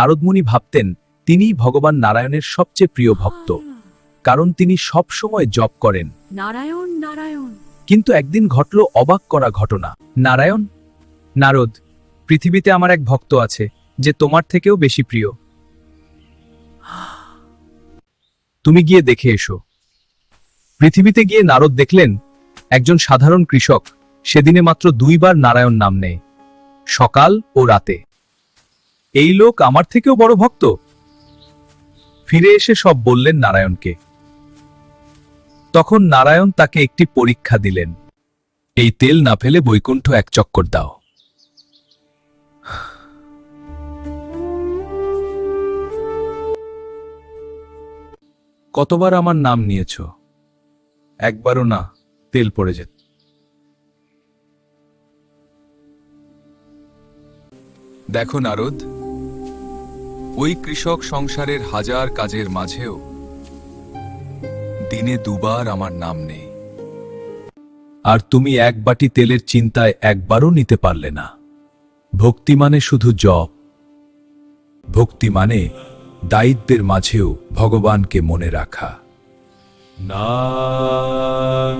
নারদমুনি ভাবতেন তিনিই ভগবান নারায়ণের সবচেয়ে প্রিয় ভক্ত, কারণ তিনি সব সময় জপ করেন। নারায়ণ নারায়ণ। কিন্তু একদিন ঘটল অবাক করা ঘটনা। নারায়ণ, নারদ, পৃথিবীতে আমার এক ভক্ত আছে যে তোমার থেকেও বেশি প্রিয়। তুমি গিয়ে দেখে এসো। পৃথিবীতে গিয়ে নারদ দেখলেন একজন সাধারণ কৃষক সেদিনে মাত্র 2 বার নারায়ণ নাম নেয়, সকাল ও রাতে। এই লোক আমার থেকেও বড় ভক্ত। ফিরে এসে সব বললেন নারায়ণকে। তখন নারায়ণ তাকে একটি পরীক্ষা দিলেন। এই তেল না ফেলে বৈকুণ্ঠ 1 চক্কর দাও। কতবার আমার নাম নিয়েছ? একবারও না, তেল পড়ে যেত। দেখো নারদ, ওই কৃষক সংসারের হাজার কাজের মাঝেও দিনে 2 বার আমার নাম নেই। আর তুমি 1 বাটি তেলের চিন্তায় একবারও নিতে পারলে না। ভক্তি মানে শুধু জপ, ভক্তি মানে দায়িত্বের মাঝেও ভগবানকে মনে রাখা। নারায়ণ।